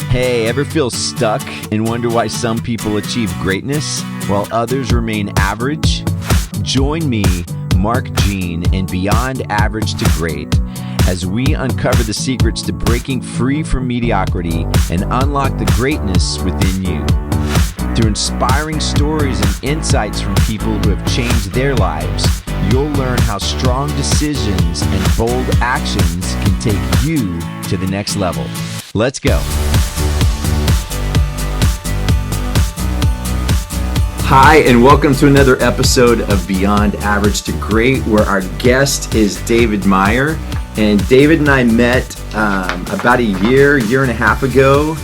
Hey, ever feel stuck and wonder why some people achieve greatness while others remain average? Join me, Mark Jean, and Beyond Average to Great as we uncover the secrets to breaking free from mediocrity and unlock the greatness within you. Through inspiring stories and insights from people who have changed their lives, you'll learn how strong decisions and bold actions can take you to the next level. Let's go. Hi, and welcome to another episode of Beyond Average to Great, where our guest is David Meyer. And David and I met about a year and a half ago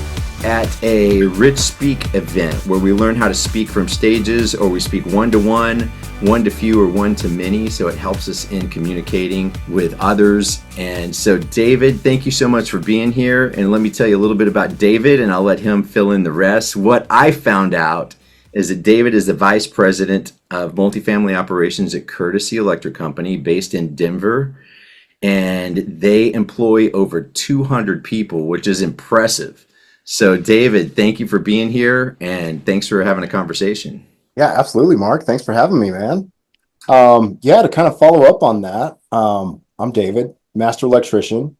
at a Rich Speak event where we learn how to speak from stages, or we speak one-to-one, one-to-few, or one-to-many, so it helps us in communicating with others. And so David, thank you so much for being here. And let me tell you a little bit about David, and I'll let him fill in the rest. What I found out is that David is the Vice President of Multifamily Operations at Courtesy Electric Company based in Denver. And they employ over 200 people, which is impressive. So David, thank you for being here, and thanks for having a conversation. Yeah, absolutely, Mark. Thanks for having me, man. To kind of follow up on that, I'm David, master electrician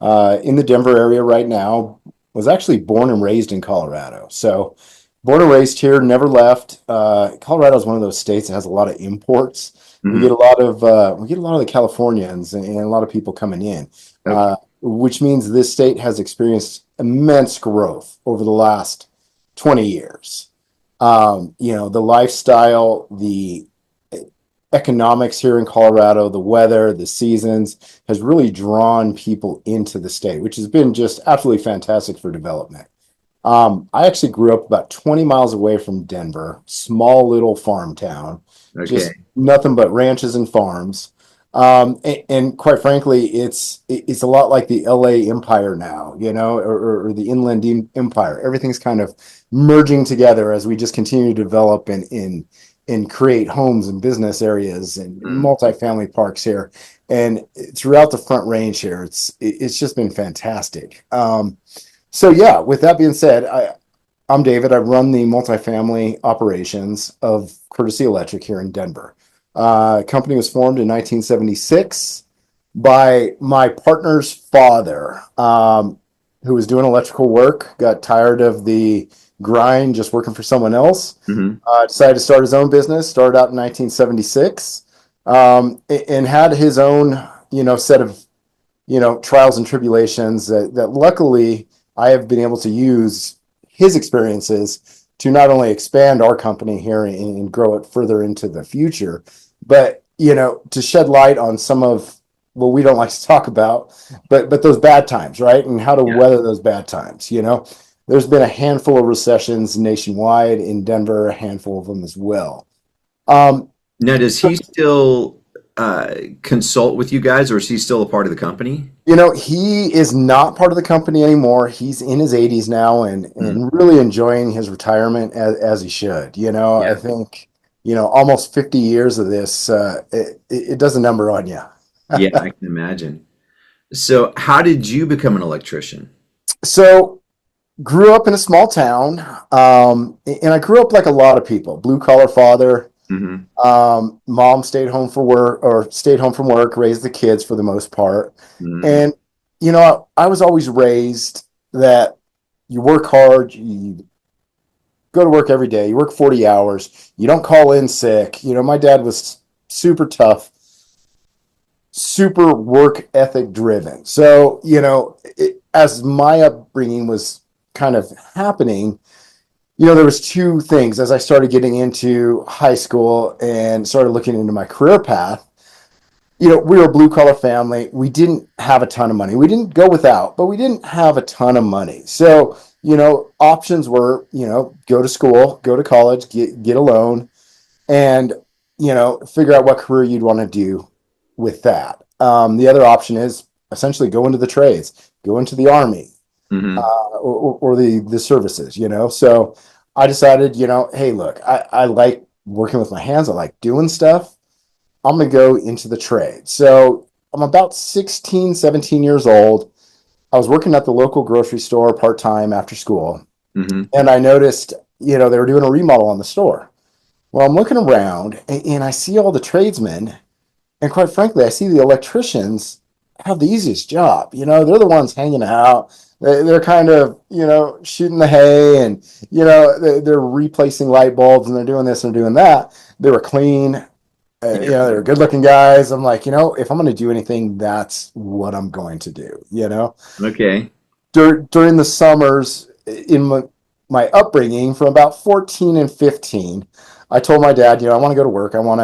in the Denver area right now. Was actually born and raised in Colorado. So born and raised here, never left. Colorado is one of those states that has a lot of imports. Mm-hmm. We get a lot of the Californians and a lot of people coming in, which means this state has experienced immense growth over the last 20 years. The lifestyle, the economics here in Colorado, the weather, the seasons has really drawn people into the state, which has been just absolutely fantastic for development. I actually grew up about 20 miles away from Denver, small little farm town, just nothing but ranches and farms. And quite frankly, it's a lot like the LA Empire now, or the Inland Empire. Everything's kind of merging together as we just continue to develop and create homes and business areas and multifamily parks here. And throughout the Front Range here, it's just been fantastic. With that being said, I'm David. I run the multifamily operations of Courtesy Electric here in Denver. Company was formed in 1976 by my partner's father, who was doing electrical work, got tired of the grind, just working for someone else, decided to start his own business, started out in 1976, and had his own, set of, trials and tribulations that luckily I have been able to use his experiences to not only expand our company here and grow it further into the future, but, to shed light on some of what we don't like to talk about, but those bad times, right? And how to weather those bad times. There's been a handful of recessions nationwide, in Denver, a handful of them as well. Now, does he still consult with you guys, or is he still a part of the company? He is not part of the company anymore. He's in his 80s now and really enjoying his retirement as he should. I think, almost 50 years of this, it does a number on you. Yeah, I can imagine. So how did you become an electrician? So grew up in a small town, and I grew up like a lot of people, blue collar father. Mom stayed home from work, raised the kids for the most part. And, I was always raised that you work hard, you go to work every day, you work 40 hours, you don't call in sick. My dad was super tough, super work ethic driven. So, as my upbringing was kind of happening, there was two things as I started getting into high school and started looking into my career path. We were a blue collar family. We didn't have a ton of money. We didn't go without, but we didn't have a ton of money. So, options were, go to school, go to college, get a loan, and, figure out what career you'd want to do with that. The other option is essentially go into the trades, go into the Army, or the services, So I decided, hey, look, I like working with my hands. I like doing stuff. I'm going to go into the trade. So I'm about 16, 17 years old. I was working at the local grocery store part-time after school, Hmm. and I noticed, they were doing a remodel on the store. Well, I'm looking around and I see all the tradesmen, and quite frankly, I see the electricians have the easiest job. They're the ones hanging out. They're kind of, shooting the hay, and, they're replacing light bulbs, and they're doing this and doing that. They were clean. Yeah. They were good looking guys. I'm like, if I'm going to do anything, that's what I'm going to do. Okay. During the summers in my upbringing from about 14 and 15, I told my dad, I want to go to work. I want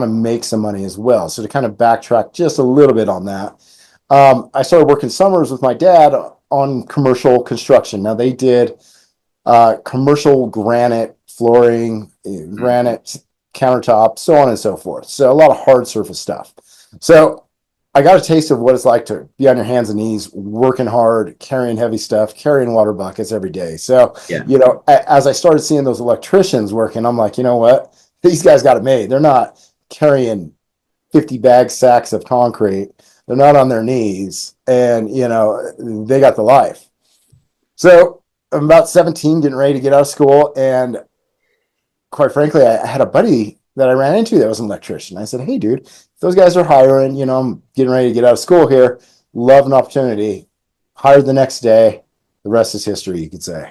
to make some money as well. So to kind of backtrack just a little bit on that, I started working summers with my dad on commercial construction. Now they did commercial granite flooring, granite countertop, so on and so forth. So a lot of hard surface stuff. So I got a taste of what it's like to be on your hands and knees, working hard, carrying heavy stuff, carrying water buckets every day. So, Yeah. as I started seeing those electricians working, I'm like, you know what? These guys got it made. They're not carrying 50 bag sacks of concrete. They're not on their knees, and they got the life. So I'm about 17, getting ready to get out of school, and quite frankly, I had a buddy that I ran into that was an electrician. I said, "Hey, dude, if those guys are hiring, I'm getting ready to get out of school here. Love an opportunity." Hired the next day. The rest is history, you could say.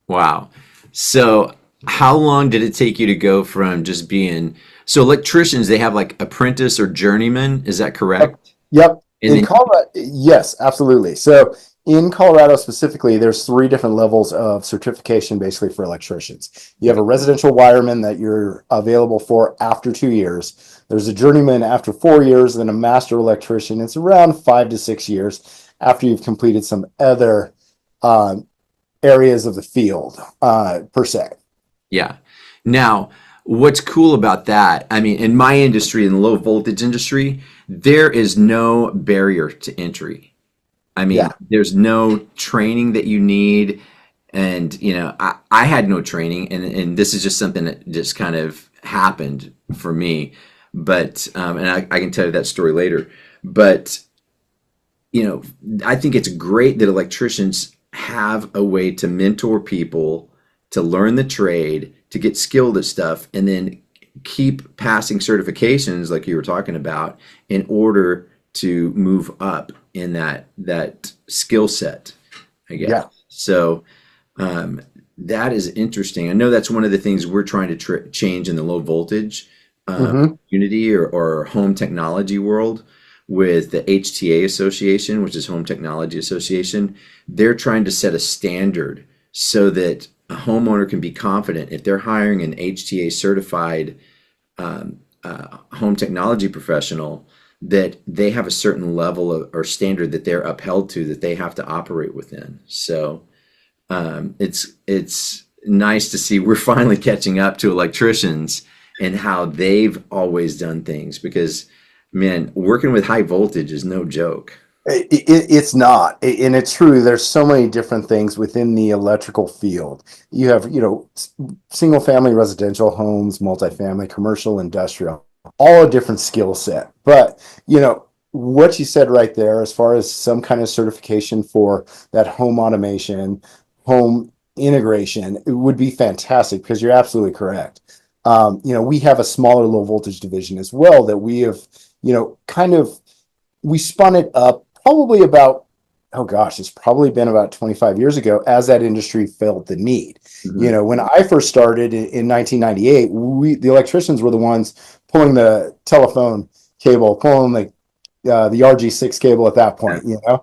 Wow. So, how long did it take you to go from just being so electricians, they have like apprentice or journeyman, is that Yep. correct? Yep. And In then Colorado, yes, absolutely. So in Colorado specifically, there's three different levels of certification basically for electricians. You have okay, a residential wireman that you're available for after 2 years. There's a journeyman after 4 years, then a master electrician. It's around 5 to 6 years after you've completed some other um, areas of the field, per se. yeah. Now, what's cool about that, I mean, in my industry, in the low voltage industry, there is no barrier to entry. I mean, Yeah. there's no training that you need. And, I had no training, and this is just something that just kind of happened for me. But, and I can tell you that story later. But, I think it's great that electricians have a way to mentor people, to learn the trade, to get skilled at stuff, and then keep passing certifications like you were talking about in order to move up in that skill set, I guess. Yeah. So um, that is interesting. I know that's one of the things we're trying to change in the low voltage Hmm. community or home technology world with the HTA Association, which is Home Technology Association. They're trying to set a standard so that a homeowner can be confident if they're hiring an HTA certified home technology professional that they have a certain level of, or standard that they're upheld to that they have to operate within. So it's nice to see we're finally catching up to electricians and how they've always done things because man, working with high voltage is no joke. It's not, and it's true. There's so many different things within the electrical field. You have, single family residential homes, multifamily, commercial, industrial, all a different skill set. But, what you said right there, as far as some kind of certification for that home automation, home integration, it would be fantastic because you're absolutely correct. We have a smaller low voltage division as well that we have, kind of we spun it up probably about, oh gosh, it's probably been about 25 years ago as that industry felt the need. Hmm. When I first started in 1998, the electricians were the ones pulling the telephone cable, pulling the RG6 cable at that Yeah. point,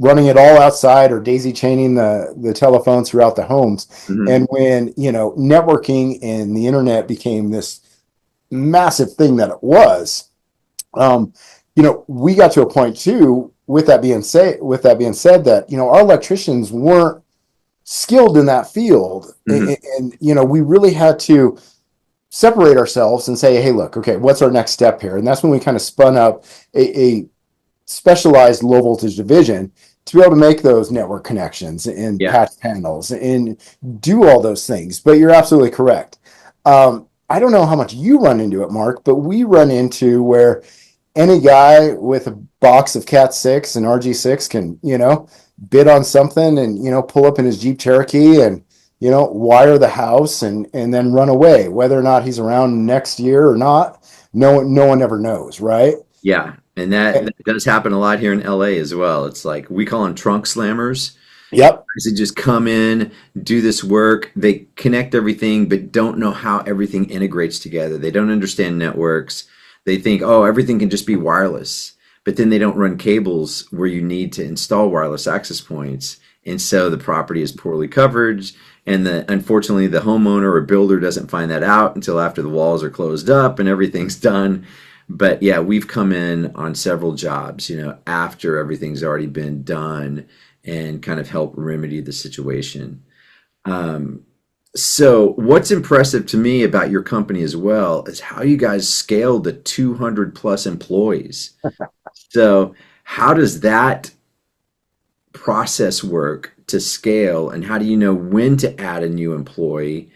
running it all outside or daisy chaining the telephones throughout the homes. Hmm. And when, networking and the internet became this massive thing that it was, um, we got to a point too. With that being said, that our electricians weren't skilled in that field, Hmm. and we really had to separate ourselves and say, hey, look, okay, what's our next step here? And that's when we kind of spun up a specialized low voltage division to be able to make those network connections and Yeah. patch panels and do all those things. But you're absolutely correct. I don't know how much you run into it, Mark, but we run into where any guy with a box of Cat 6 and RG6 can, bid on something and, pull up in his Jeep Cherokee and, wire the house and then run away. Whether or not he's around next year or not, no one ever knows, right? Yeah, and that does happen a lot here in LA as well. It's like we call them trunk slammers. Yep. They just come in, do this work, they connect everything, but don't know how everything integrates together. They don't understand networks. They think, oh, everything can just be wireless, but then they don't run cables where you need to install wireless access points. And so the property is poorly covered, and unfortunately the homeowner or builder doesn't find that out until after the walls are closed up and everything's done. But yeah, we've come in on several jobs, after everything's already been done and kind of help remedy the situation. Um, so what's impressive to me about your company as well is how you guys scaled to 200 plus employees. So how does that process work to scale, and how do you know when to add a new employee?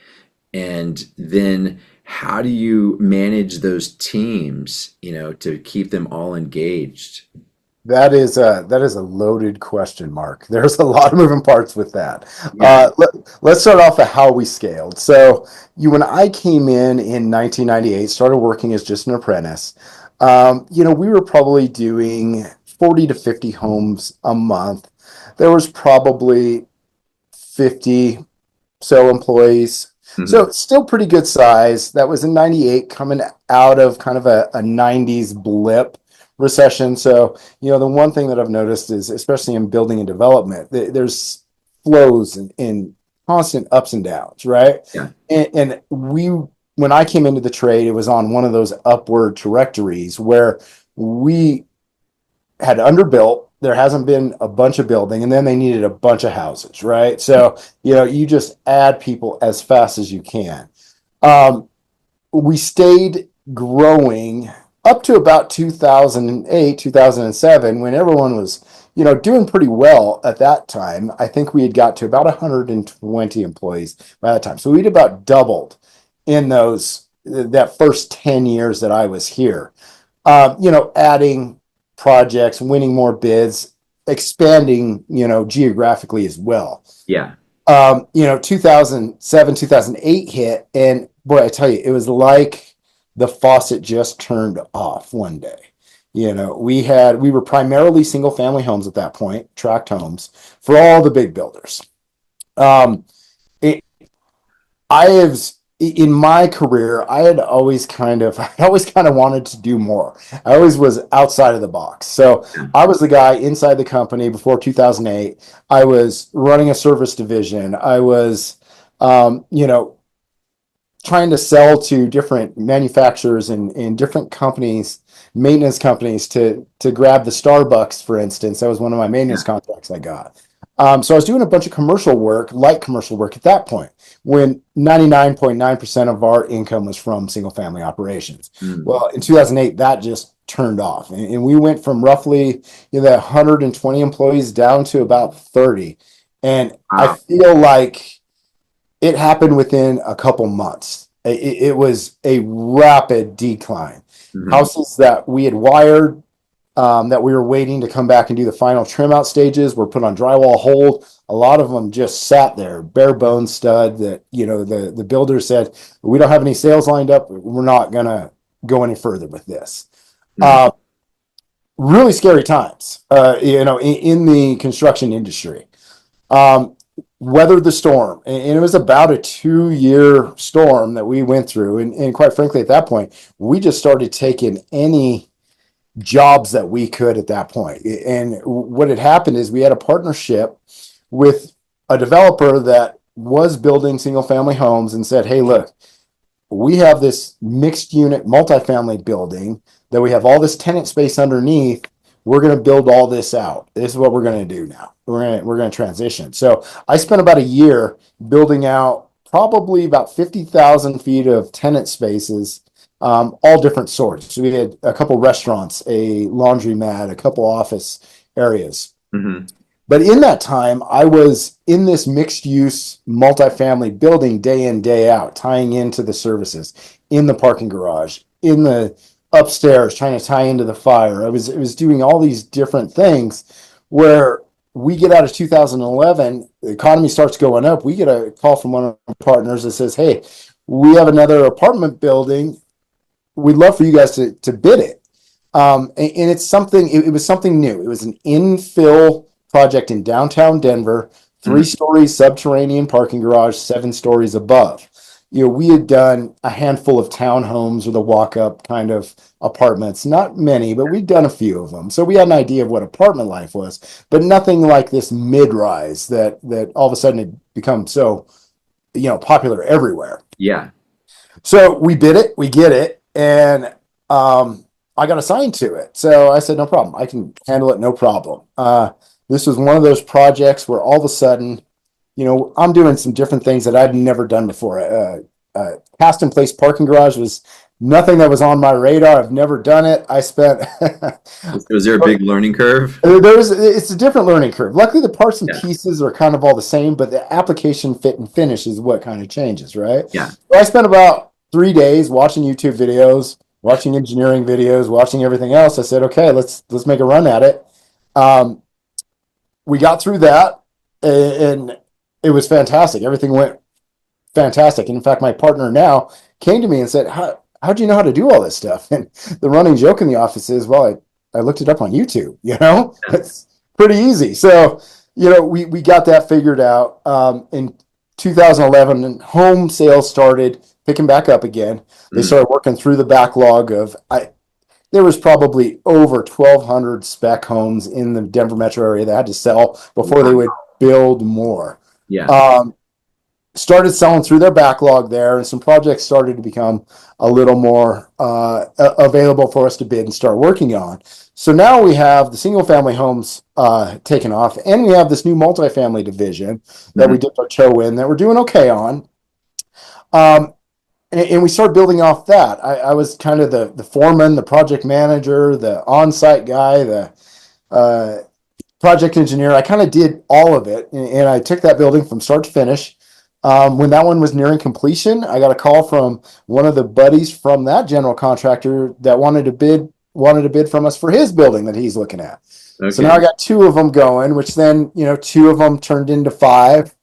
And then how do you manage those teams, to keep them all engaged? That is a loaded question, Mark. There's a lot of moving parts with that. Yeah. Let's start off at how we scaled. So, when I came in 1998, started working as just an apprentice. We were probably doing 40 to 50 homes a month. There was probably 50 so employees. Mhm. So still pretty good size. That was in 98, coming out of kind of a 90s blip recession. So, the one thing that I've noticed is, especially in building and development, there's flows and constant ups and downs, right? Yeah. And when I came into the trade, it was on one of those upward trajectories where we had underbuilt. There hasn't been a bunch of building, and then they needed a bunch of houses, right? So, you just add people as fast as you can. Um, we stayed growing up to about 2008, 2007, when everyone was, doing pretty well at that time. I think we had got to about 120 employees by that time. So we'd about doubled in that first 10 years that I was here. Adding projects, winning more bids, expanding, geographically as well. Yeah. 2007, 2008 hit, and boy, I tell you, it was like the faucet just turned off one day. We were primarily single family homes at that point, tract homes for all the big builders. Um, it, I have in my career, I always kind of wanted to do more. I always was outside of the box. So Yeah. I was the guy inside the company before 2008. I was running a service division. I was, trying to sell to different manufacturers and different companies, maintenance companies to grab the Starbucks, for instance. That was one of my maintenance Yeah. contracts I got. So I was doing a bunch of commercial work, light commercial work at that point, when 99.9% of our income was from single family operations. Mm. Well, in 2008, that just turned off. And we went from roughly, that 120 employees down to about 30. And I Wow. feel like it happened within a couple months. It was a rapid decline. Mhm. Houses that we had wired, that we were waiting to come back and do the final trim out stages, were put on drywall hold. A lot of them just sat there, bare bone stud. That the builder said, we don't have any sales lined up. We're not gonna go any further with this. Mhm. Uh, Really scary times. In the construction industry. Um, Weathered the storm, and it was about a 2-year storm that we went through. And quite frankly, at that point, we just started taking any jobs that we could at that point. And what had happened is we had a partnership with a developer that was building single family homes and said, hey, look, we have this mixed unit multifamily building that we have all this tenant space underneath. We're going to build all this out. This is what we're going to do now. We're going to transition. So I spent about a year building out probably about 50,000 feet of tenant spaces, all different sorts. So we had a couple restaurants, a laundromat, a couple office areas. Mhm. But in that time, I was in this mixed use multifamily building day in, day out, tying into the services in the parking garage, in the upstairs trying to tie into the fire. It was doing all these different things where we get out of 2011, the economy starts going up. We get a call from one of our partners that says, "Hey, we have another apartment building. We'd love for you guys to bid it." And it's something, it was something new. It was an infill project in downtown Denver, Mhm. 3 stories subterranean parking garage, 7 stories above. We had done a handful of townhomes or the walk-up kind of apartments, not many, but we'd done a few of them. So we had an idea of what apartment life was, but nothing like this mid-rise that all of a sudden had become so, popular everywhere. Yeah. So we bid it, we get it, and I got assigned to it. So I said, no problem. I can handle it, no problem. This was one of those projects where all of a sudden, I'm doing some different things that I'd never done before. Cast in place parking garage was nothing that was on my radar. I've never done it. I spent Was there a big learning curve? it's a different learning curve. Luckily, the parts and Yeah. pieces are kind of all the same, but the application fit and finish is what kind of changes, right? Yeah. So I spent about 3 days watching YouTube videos, watching engineering videos, watching everything else. I said, okay, let's make a run at it. Um, we got through that, and it was fantastic. Everything went fantastic. And in fact, my partner now came to me and said, how'd you know how to do all this stuff? And the running joke in the office is, well, I looked it up on YouTube, Yeah. it's pretty easy. So, we got that figured out. In 2011, home sales started picking back up again. They Mm. started working through the backlog there was probably over 1,200 spec homes in the Denver metro area that had to sell before they Wow. would build more. Yeah. Um, Started selling through their backlog there, and some projects started to become a little more available for us to bid and start working on. So now we have the single family homes taken off, and we have this new multifamily division that Mhm. we dipped our toe in that we're doing okay on. Um, and we started building off that. I was kind of the foreman, the project manager, the on-site guy, the uh, project engineer. I kind of did all of it, and I took that building from start to finish. When that one was nearing completion, I got a call from one of the buddies from that general contractor that wanted to bid from us for his building that he's looking at. So now Okay. I got 2 of them going, which then 2 of them turned into 5.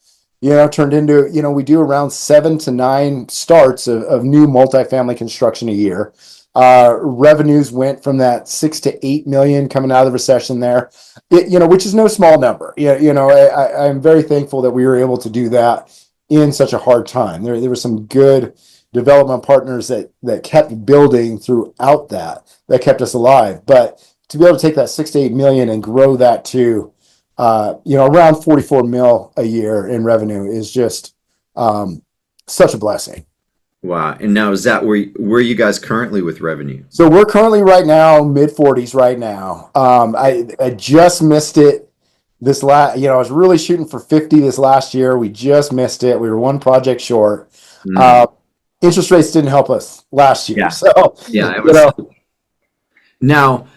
Turned into we do around 7 to 9 starts of new multifamily construction a year. Revenues went from that 6 to 8 million coming out of the recession there, which is no small number. I'm very thankful that we were able to do that in such a hard time. There were some good development partners that kept building throughout that kept us alive. But to be able to take that 6 to 8 million and grow that to around 44 mil a year in revenue is just such a blessing. Wow. And now is that where you guys currently with revenue? So we're currently right now mid 40s right now. I just missed it this last, I was really shooting for 50 this last year. We just missed it. We were one project short. Mm. Uh, Interest rates didn't help us last year. Yeah. So, Yeah, it was. Now,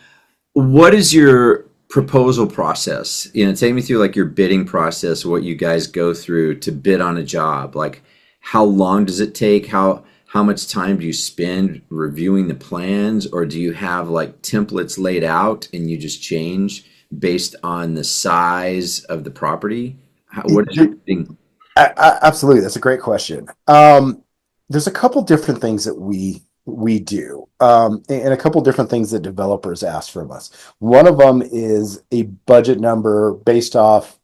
what is your proposal process? Take me through like your bidding process, what you guys go through to bid on a job. Like, how long does it take? How much time do you spend reviewing the plans, or do you have like templates laid out and you just change based on the size of the property? What is your bidding? Absolutely, that's a great question. There's a couple different things that we do, and a couple different things that developers ask from us. One of them is a budget number based off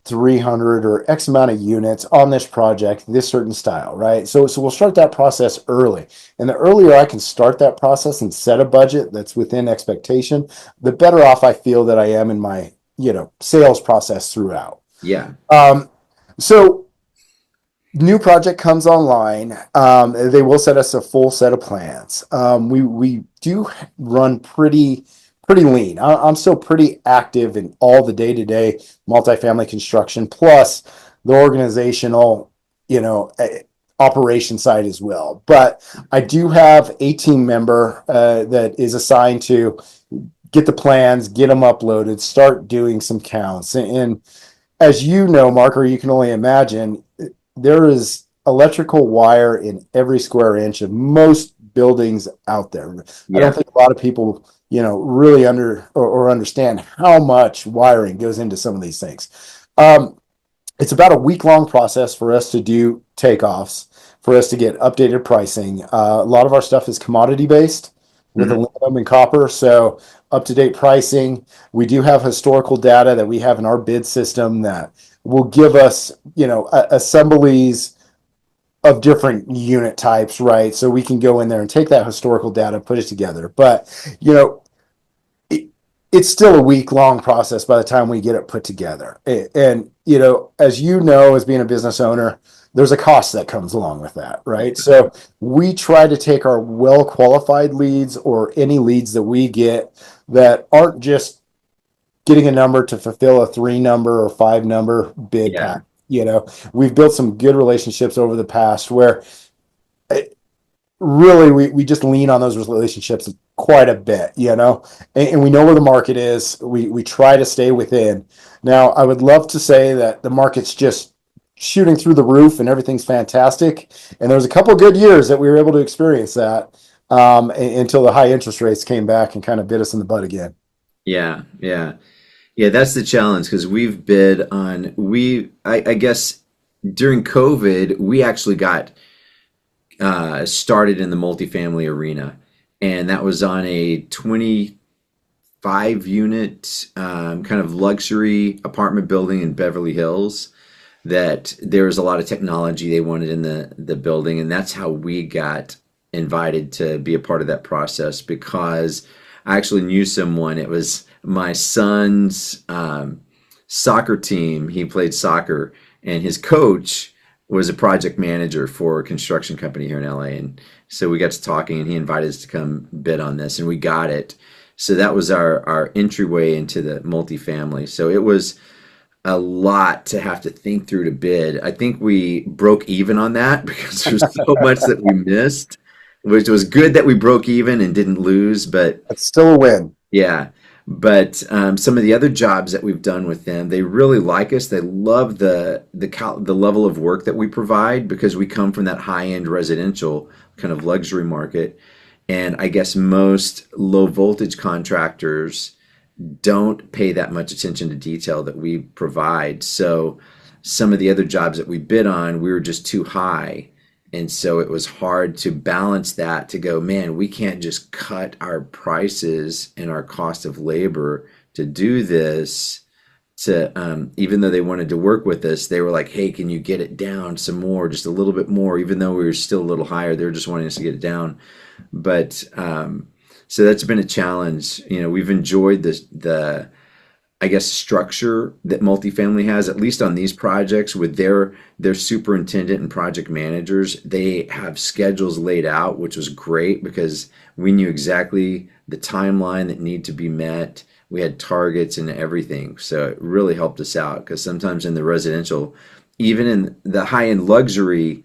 300 or X amount of units on this project, this certain style, right? So we'll start that process early, and the earlier I can start that process and set a budget that's within expectation, the better off I feel that I am in my sales process throughout. Yeah. Um, so new project comes online, they will set us a full set of plans. We do run pretty lean. I'm still pretty active in all the day-to-day multifamily construction, plus the organizational, operation side as well. But I do have a team member that is assigned to get the plans, get them uploaded, start doing some counts, and as you know, Mark, or you can only imagine, there is electrical wire in every square inch of most buildings out there. I don't Yeah. think a lot of people, really or understand how much wiring goes into some of these things. It's about a week-long process for us to do takeoffs, for us to get updated pricing. A lot of our stuff is commodity based with Mhm. aluminum and copper, so up-to-date pricing. We do have historical data that we have in our bid system that will give us, assemblies of different unit types, right? So we can go in there and take that historical data, put it together. But, you know, it, it's still a week long process by the time we get it put together. And, as you know, as being a business owner, there's a cost that comes along with that, right? So we try to take our well qualified leads or any leads that we get that aren't just getting a number to fulfill a 3 number or 5 number bid Yeah. pack. We've built some good relationships over the past where really we just lean on those relationships quite a bit, and we know where the market is. We try to stay within. Now, I would love to say that the market's just shooting through the roof and everything's fantastic. And there was a couple of good years that we were able to experience that until the high interest rates came back and kind of bit us in the butt again. Yeah. Yeah. Yeah, that's the challenge because we've bid on I guess during COVID we actually got started in the multifamily arena, and that was on a 25 unit kind of luxury apartment building in Beverly Hills. That there was a lot of technology they wanted in the building, and that's how we got invited to be a part of that process because I actually knew someone. It was my son's soccer team. He played soccer, and his coach was a project manager for a construction company here in LA. And so we got to talking, and he invited us to come bid on this, and we got it. So that was our entryway into the multifamily. So it was a lot to have to think through to bid. I think we broke even on that because there's so much that we missed, which was good that we broke even and didn't lose. But It's still a win. yeah, but some of the other jobs that we've done with them, they really like us. They love the level of work that we provide because we come from that high end residential kind of luxury market. And I guess most low voltage contractors don't pay that much attention to detail that we provide. So some of the other jobs that we bid on, we were just too high. And so it was hard to balance that to go, man, we can't just cut our prices and our cost of labor to do this. To even though they wanted to work with us, they were like, hey, can you get it down some more, just a little bit more, even though we were still a little higher, they were just wanting us to get it down. But so that's been a challenge. We've enjoyed the I guess structure that multifamily has, at least on these projects with their superintendent and project managers. They have schedules laid out, which was great because we knew exactly the timeline that need to be met. We had targets and everything. So it really helped us out because sometimes in the residential, even in the high-end luxury,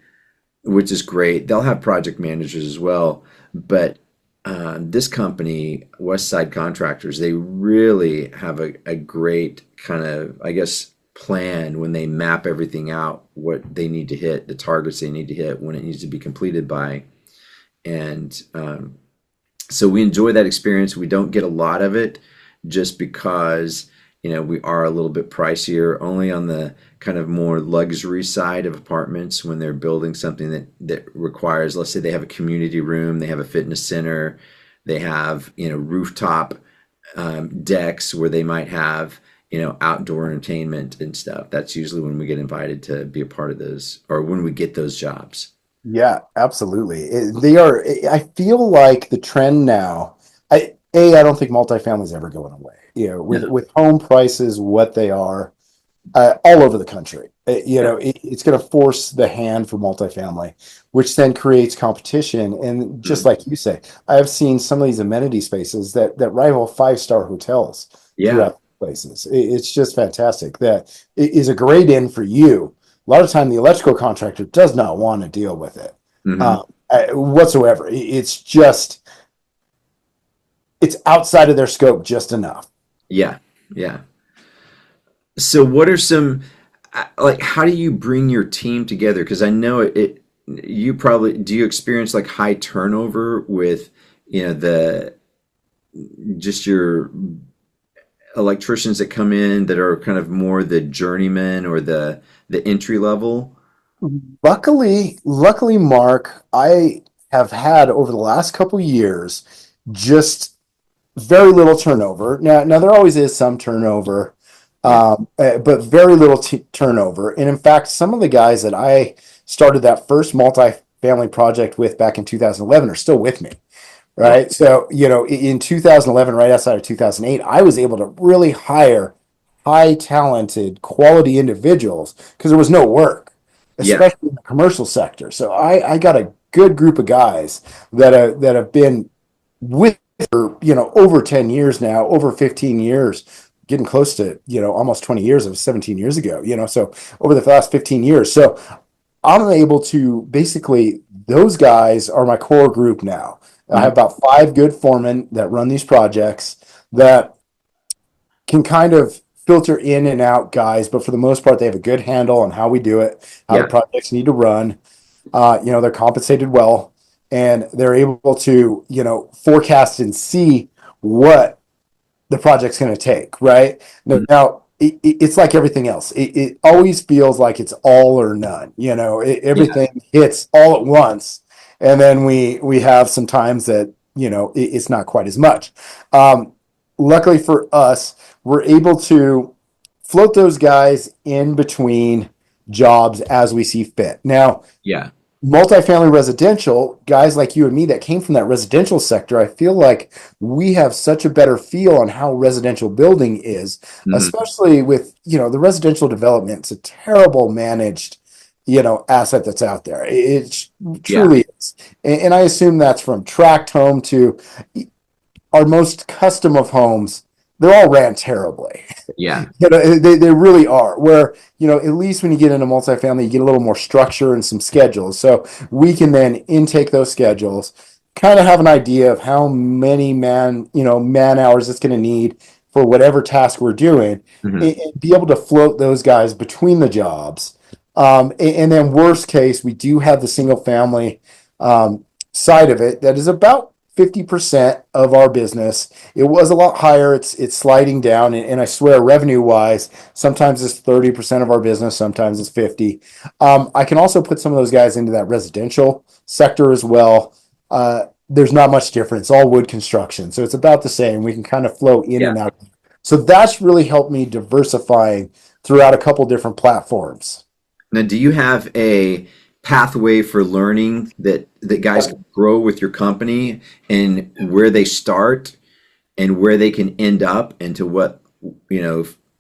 which is great. They'll have project managers as well, but this company, West Side Contractors, they really have a great kind of, I guess, plan when they map everything out, what they need to hit, the targets they need to hit, when it needs to be completed by. And so we enjoy that experience. We don't get a lot of it just because, we are a little bit pricier, only on the kind of more luxury side of apartments when they're building something that requires, let's say they have a community room, they have a fitness center, they have, rooftop decks where they might have, outdoor entertainment and stuff. That's usually when we get invited to be a part of those or when we get those jobs. Yeah, absolutely. They are. I feel like the trend now. I don't think multifamily is ever going away. No. With home prices what they are all over the country. Yeah. It's going to force the hand for multifamily, which then creates competition. And just Mm. like you say, I have seen some of these amenity spaces that rival 5-star hotels Yeah. throughout places. It's just fantastic. That it is a great in for you. A lot of time, the electrical contractor does not want to deal with it Hmm. whatsoever. It's outside of their scope just enough. Yeah. Yeah. So what are some like how do you bring your team together? Because I know it you probably do you experience like high turnover with, the just your electricians that come in that are kind of more the journeyman or the entry level? Luckily, Mark, I have had over the last couple years just very little turnover. Now there always is some turnover, Yeah. but very little turnover. And in fact, some of the guys that I started that first multi-family project with back in 2011 are still with me. Wow. Right. So, in 2011, right outside of 2008, I was able to really hire high talented quality individuals because there was no work, Yeah. especially in the commercial sector. So I got a good group of guys that have been with for, over 10 years now, over 15 years, getting close to, almost 20 years. It was 17 years ago, so over the last 15 years. So I'm able to basically, those guys are my core group now. I Mhm. have about five good foremen that run these projects that can kind of filter in and out guys, but for the most part, they have a good handle on how we do it, how the Yeah. projects need to run. They're compensated well, and they're able to, forecast and see what the project's going to take, right? Mhm. Now, it's like everything else. It always feels like it's all or none. Yeah. Everything hits all at once, and then we have some times that it's not quite as much. Um, Luckily for us, we're able to float those guys in between jobs as we see fit. Now, Yeah. multifamily residential, guys like you and me that came from that residential sector, I feel like we have such a better feel on how residential building is, Mhm. especially with, the residential development. It's a terrible managed, asset that's out there. It Yeah. truly is. And I assume that's from tract home to our most custom of homes. They're all ran terribly. Yeah. They really are. Where, at least when you get into multifamily, you get a little more structure and some schedules. So we can then intake those schedules, kind of have an idea of how many man hours it's going to need for whatever task we're doing, Mhm. and be able to float those guys between the jobs. And then worst case, we do have the single family side of it that is about 50% of our business. It was a lot higher. It's sliding down, and I swear, revenue wise, sometimes it's 30% of our business, sometimes it's 50. I can also put some of those guys into that residential sector as well. There's not much difference, all wood construction, so it's about the same. We can kind of flow in Yeah. and out. So that's really helped me diversifying throughout a couple different platforms. Now, do you have a pathway for learning that guys can grow with your company and where they start and where they can end up and to what,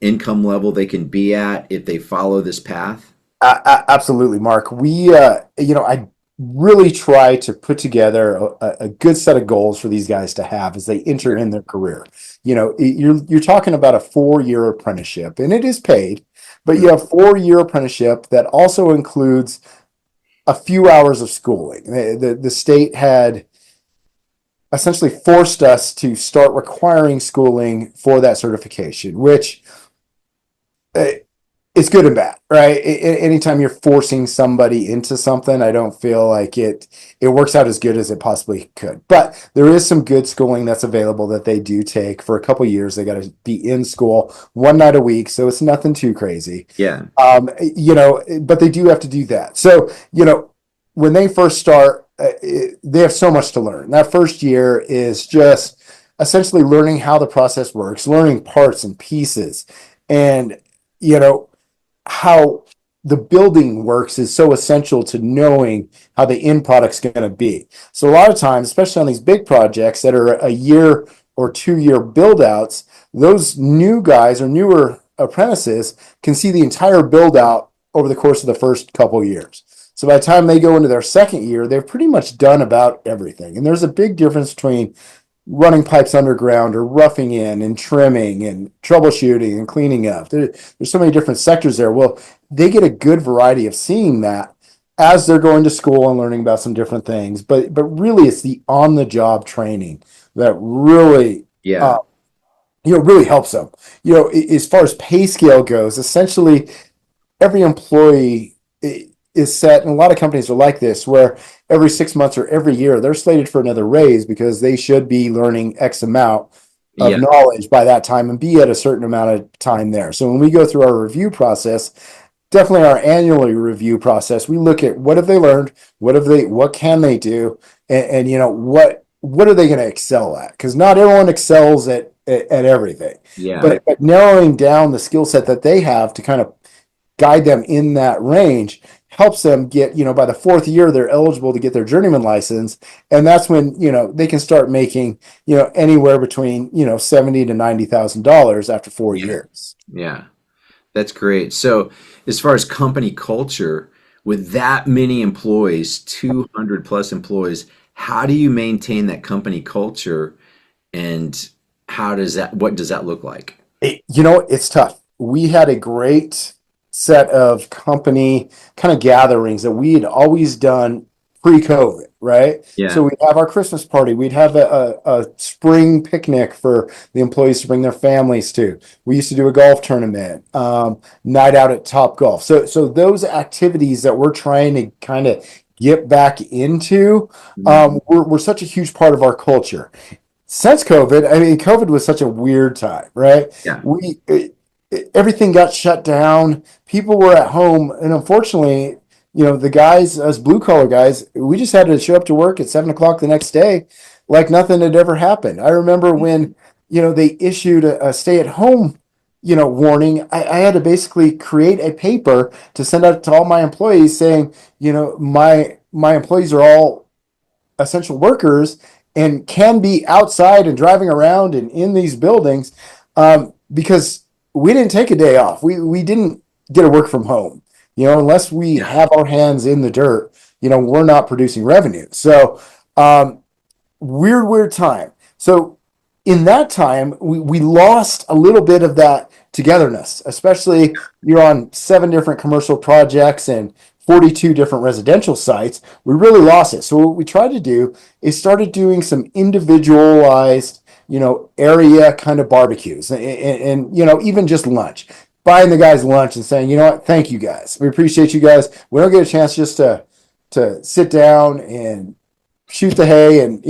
income level they can be at if they follow this path? Absolutely, Mark. I really try to put together a good set of goals for these guys to have as they enter in their career. You're talking about a 4-year apprenticeship, and it is paid, but you Mhm. have 4-year apprenticeship that also includes a few hours of schooling. The state had essentially forced us to start requiring schooling for that certification, which uh, it's good and bad, right? Anytime you're forcing somebody into something, I don't feel like it works out as good as it possibly could. But there is some good schooling that's available that they do take for a couple years. They got to be in school one night a week, so it's nothing too crazy. Yeah. But they do have to do that. So, when they first start, they have so much to learn. That first year is just essentially learning how the process works, learning parts and pieces, and you know how the building works is so essential to knowing how the end product's going to be. So a lot of times, especially on these big projects that are a year or 2-year build outs, those new guys or newer apprentices can see the entire build out over the course of the first couple years. So by the time they go into their second year, they've pretty much done about everything. And there's a big difference between running pipes underground or roughing in and trimming and troubleshooting and cleaning up. There's so many different sectors there. Well, they get a good variety of seeing that as they're going to school and learning about some different things. But really, it's the on the job training that really Yeah. really helps them. As far as pay scale goes, essentially every employee is set, and a lot of companies are like this, where every 6 months or every year they're slated for another raise because they should be learning X amount of Yeah. knowledge by that time and be at a certain amount of time there. So when we go through our review process, definitely our annually review process, we look at what have they learned, what can they do, and what are they going to excel at? Because not everyone excels at everything, Yeah. but narrowing down the skill set that they have to kind of guide them in that range helps them get, by the fourth year they're eligible to get their journeyman license, and that's when they can start making anywhere between 70 to $90,000 after 4 years. Yeah. That's great. So, as far as company culture, with that many employees, 200 plus employees, how do you maintain that company culture and what does that look like? It's tough. We had a great set of company kind of gatherings that we had always done pre-COVID, right? Yeah. So we'd have our Christmas party. We'd have a spring picnic for the employees to bring their families to. We used to do a golf tournament, night out at Top Golf. So those activities that we're trying to kind of get back into, Mhm. were such a huge part of our culture since COVID. I mean, COVID was such a weird time, right? Yeah. Everything got shut down. People were at home, and unfortunately, the guys, us blue collar guys, we just had to show up to work at 7 o'clock the next day, like nothing had ever happened. I remember when they issued a stay at home warning. I had to basically create a paper to send out to all my employees saying, my employees are all essential workers and can be outside and driving around and in these buildings, because we didn't take a day off. We didn't get to work from home. Unless we Yeah. have our hands in the dirt, we're not producing revenue. So weird time. So in that time, we lost a little bit of that togetherness, especially you're on 7 different commercial projects and 42 different residential sites. We really lost it. So what we tried to do is started doing some individualized, area kind of barbecues, and even just lunch, buying the guys lunch and saying, what, thank you guys. We appreciate you guys. We don't get a chance just to sit down and shoot the hay and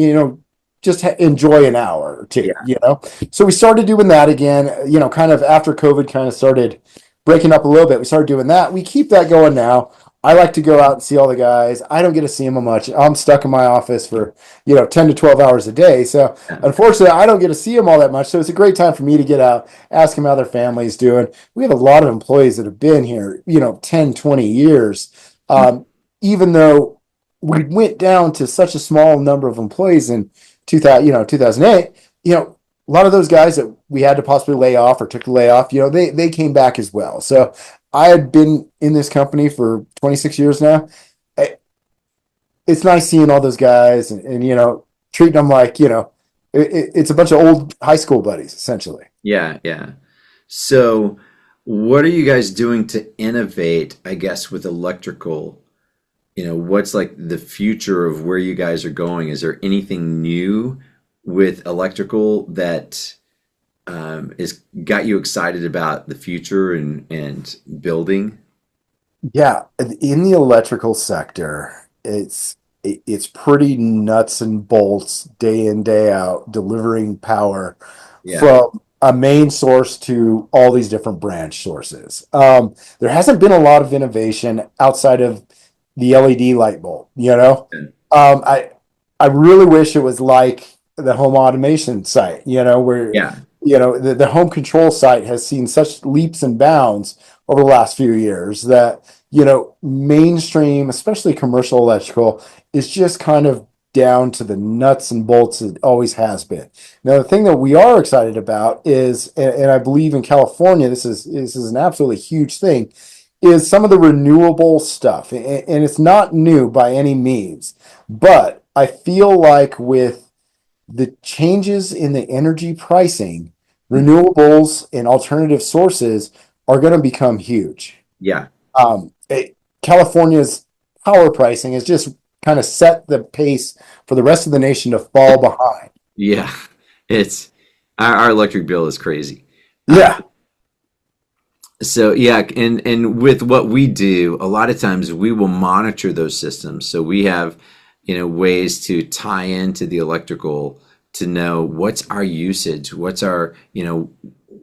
just enjoy an hour or two. Yeah. So we started doing that again, kind of after COVID kind of started breaking up a little bit. We started doing that. We keep that going now. I like to go out and see all the guys. I don't get to see them much. I'm stuck in my office for 10 to 12 hours a day. So Yeah. unfortunately, I don't get to see them all that much. So it's a great time for me to get out, ask them how their family's doing. We have a lot of employees that have been here 10, 20 years. Even though we went down to such a small number of employees in 2008, a lot of those guys that we had to possibly lay off or took the layoff, they came back as well. So I had been in this company for 26 years now. It's nice seeing all those guys and treating them like, it's a bunch of old high school buddies, essentially. Yeah. Yeah. So, what are you guys doing to innovate, I guess, with electrical? What's like the future of where you guys are going? Is there anything new with electrical that is got you excited about the future and building? Yeah, in the electrical sector, it's pretty nuts and bolts day in, day out, delivering power Yeah. from a main source to all these different branch sources. There hasn't been a lot of innovation outside of the LED light bulb, Um, I I really wish it was like the home automation site, where Yeah. the home control site has seen such leaps and bounds over the last few years that mainstream, especially commercial electrical, is just kind of down to the nuts and bolts it always has been. Now, the thing that we are excited about is, and I believe in California, this is an absolutely huge thing, is some of the renewable stuff. And it's not new by any means, but I feel like with the changes in the energy pricing, Mhm. renewables and alternative sources are going to become huge. Yeah. California's power pricing has just kind of set the pace for the rest of the nation to fall behind. Yeah. It's our electric bill is crazy. Uh, Yeah. So yeah, and with what we do, a lot of times we will monitor those systems. So we have, ways to tie into the electrical to know what's our usage, what's our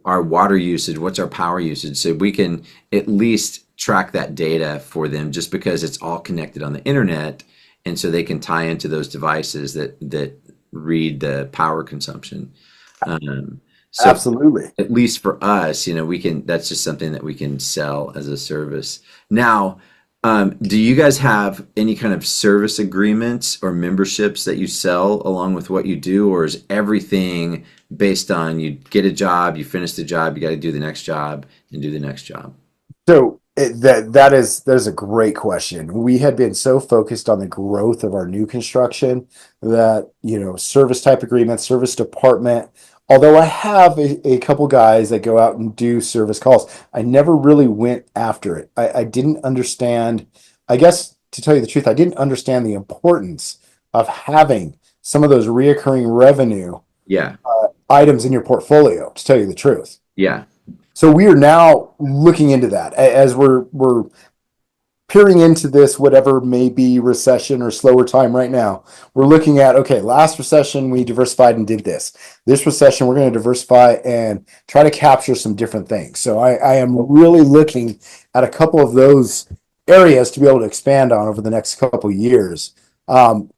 water usage, what's our power usage, so we can at least track that data for them just because it's all connected on the internet, and so they can tie into those devices that read the power consumption. So Absolutely. at least for us, we can, that's just something that we can sell as a service. Now, do you guys have any kind of service agreements or memberships that you sell along with what you do, or is everything based on you get a job, you finish the job, you got to do the next job and do the next job? So that is a great question. We had been so focused on the growth of our new construction that, service type agreements, service department. Although I have a couple guys that go out and do service calls, I never really went after it. I didn't understand, I guess to tell you the truth, I didn't understand the importance of having some of those reoccurring revenue Yeah, items in your portfolio, to tell you the truth. yeah, So we are now looking into that as we're peering into this, whatever may be recession or slower time right now. We're looking at, okay, last recession we diversified and did this. This recession we're going to diversify and try to capture some different things. So I am really looking at a couple of those areas to be able to expand on over the next couple of years. Um,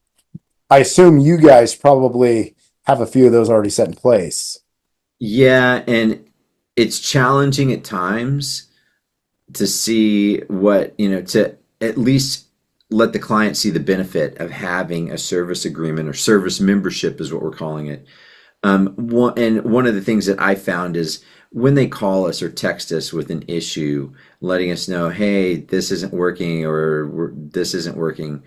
I assume you guys probably have a few of those already set in place. yeah, and it's challenging at times to see what, to at least let the client see the benefit of having a service agreement or service membership is what we're calling it. And one of the things that I found is when they call us or text us with an issue, letting us know, hey, this isn't working, or this isn't working,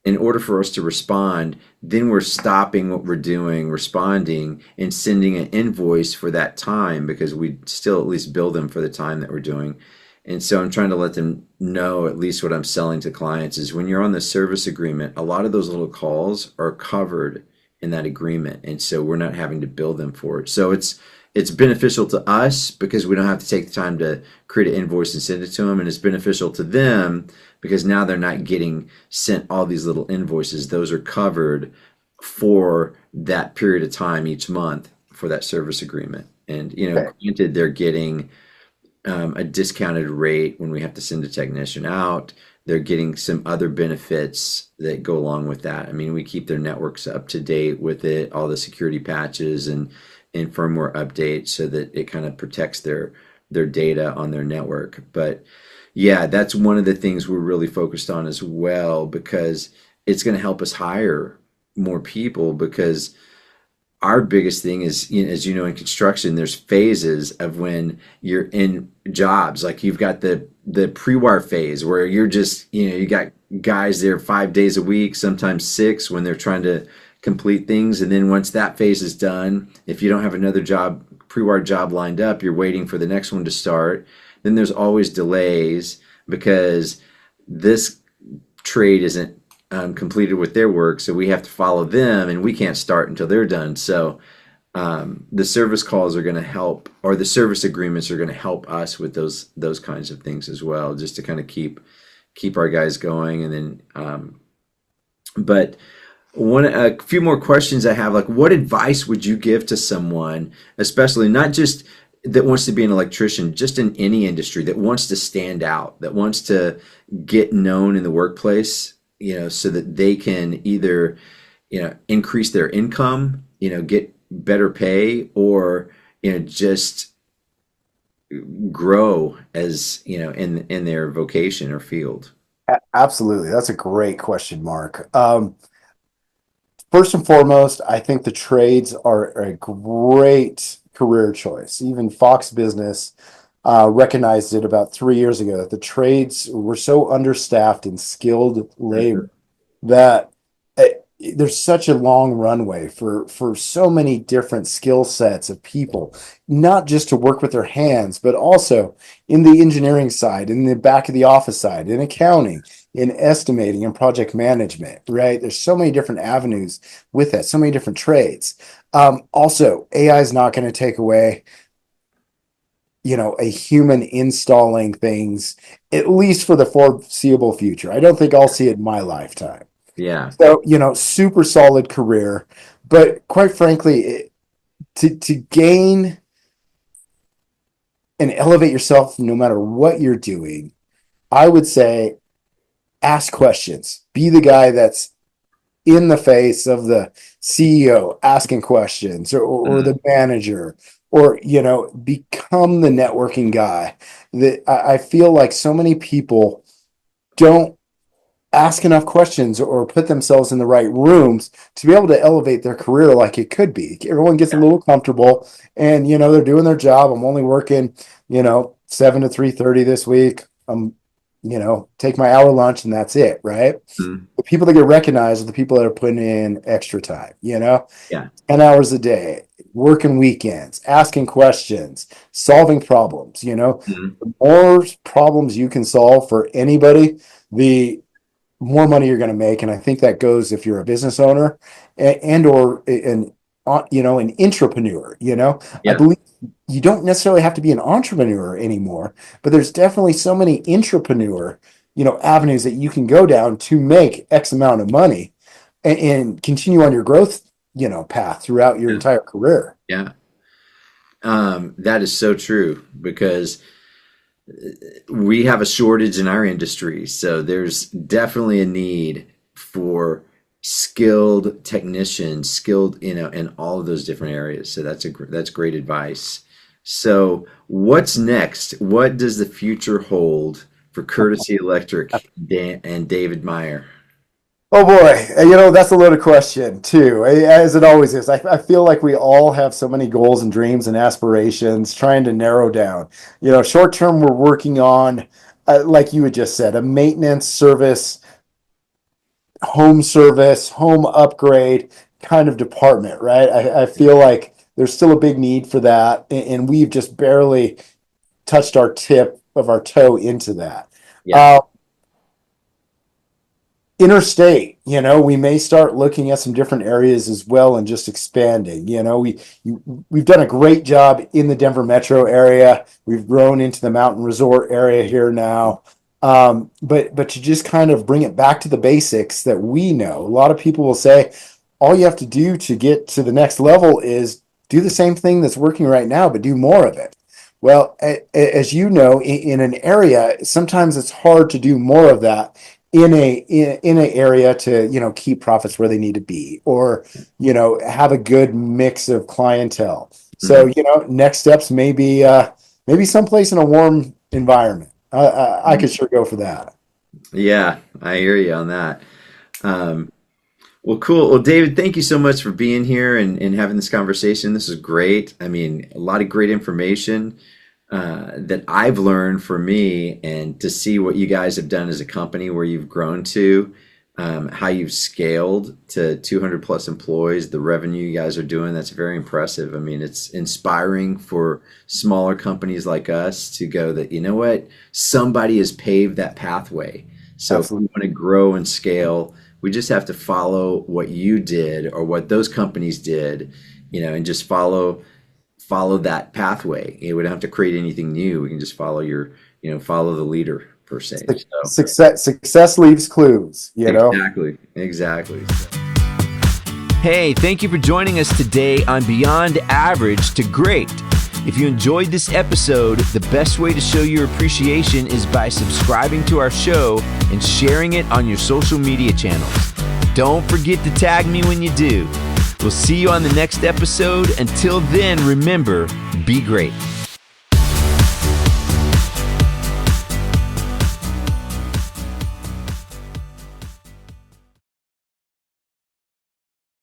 in order for us to respond, then we're stopping what we're doing, responding, and sending an invoice for that time because we still at least bill them for the time that we're doing. And so I'm trying to let them know at least what I'm selling to clients is when you're on the service agreement, a lot of those little calls are covered in that agreement. And so we're not having to bill them for it. So it's beneficial to us because we don't have to take the time to create an invoice and send it to them. And it's beneficial to them because now they're not getting sent all these little invoices. Those are covered for that period of time each month for that service agreement. And, Okay. granted, they're getting a discounted rate when we have to send a technician out. They're getting some other benefits that go along with that. I mean, we keep their networks up to date with it, all the security patches and firmware updates so that it kind of protects their data on their network. But yeah, that's one of the things we're really focused on as well because it's going to help us hire more people because our biggest thing is, as in construction, there's phases of when you're in jobs. Like you've got the pre-wire phase where you're just, you got guys there 5 days a week, sometimes six when they're trying to complete things. And then once that phase is done, if you don't have another job, pre-wire job lined up, you're waiting for the next one to start. Then there's always delays because this trade isn't completed with their work, so we have to follow them, and we can't start until they're done. So the service calls are going to help, or the service agreements are going to help us with those kinds of things as well, just to kind of keep our guys going. And then, but a few more questions I have, like, what advice would you give to someone, especially not just that wants to be an electrician, just in any industry that wants to stand out, that wants to get known in the workplace, so that they can either, increase their income, get better pay, or, just grow as, in their vocation or field. Absolutely. That's a great question, Mark. First and foremost, I think the trades are a great career choice. Even Fox Business recognized it about 3 years ago that the trades were so understaffed in skilled labor that there's such a long runway for so many different skill sets of people, not just to work with their hands, but also in the engineering side, in the back of the office side, in accounting, in estimating and project management, right? There's so many different avenues with that, so many different trades. Also, AI is not going to take away a human installing things, at least for the foreseeable future. I don't think I'll see it in my lifetime. Yeah. So, super solid career. But quite frankly, to gain and elevate yourself no matter what you're doing, I would say ask questions. Be the guy that's in the face of the CEO asking questions, or the manager, or become the networking guy. That I feel like so many people don't ask enough questions or put themselves in the right rooms to be able to elevate their career like it could be. Everyone gets a little comfortable, and they're doing their job. I'm only working 7 to 3:30 this week. Take my hour lunch and that's it, right? Mhm. The people that get recognized are the people that are putting in extra time, Yeah. 10 hours a day, working weekends, asking questions, solving problems. Mhm. The more problems you can solve for anybody, the more money you're going to make. And I think that goes if you're a business owner and or an intrapreneur. I Yeah. believe you don't necessarily have to be an entrepreneur anymore, but there's definitely so many intrapreneur avenues that you can go down to make X amount of money and continue on your growth path throughout your Yeah. entire career. Yeah. That is so true because we have a shortage in our industry. So there's definitely a need for skilled technicians, skilled, in all of those different areas. So that's great advice. So what's next? What does the future hold for Courtesy Electric and David Meyer? Oh boy, that's a loaded question too, as it always is. I feel like we all have so many goals and dreams and aspirations, trying to narrow down. Short term, we're working on, like you had just said, a maintenance service, home upgrade kind of department, right? I feel like there's still a big need for that, and we've just barely touched our tip of our toe into that. Yeah. Uh, Interstate, we may start looking at some different areas as well and just expanding. We've done a great job in the Denver metro area. We've grown into the mountain resort area here now. But to just kind of bring it back to the basics that we know. A lot of people will say all you have to do to get to the next level is do the same thing that's working right now, but do more of it. Well, as you know, in an area, sometimes it's hard to do more of that in an area to keep profits where they need to be, or have a good mix of clientele. So Mhm. next steps maybe someplace in a warm environment. I could sure go for that. Yeah, I hear you on that. Um, Well, cool. Well, David, thank you so much for being here and having this conversation. This is great. I mean, a lot of great information that I've learned for me, and to see what you guys have done as a company, where you've grown to, how you've scaled to 200 plus employees, the revenue you guys are doing, that's very impressive. I mean, it's inspiring for smaller companies like us to go that, you know what, somebody has paved that pathway. So if we Absolutely. want to grow and scale, we just have to follow what you did or what those companies did, and just follow that pathway. We don't have to create anything new. We can just follow the leader per se. So Success leaves clues. exactly, exactly. Hey, thank you for joining us today on Beyond Average to Great. If you enjoyed this episode, the best way to show your appreciation is by subscribing to our show and sharing it on your social media channels. Don't forget to tag me when you do. We'll see you on the next episode. Until then, remember, be great.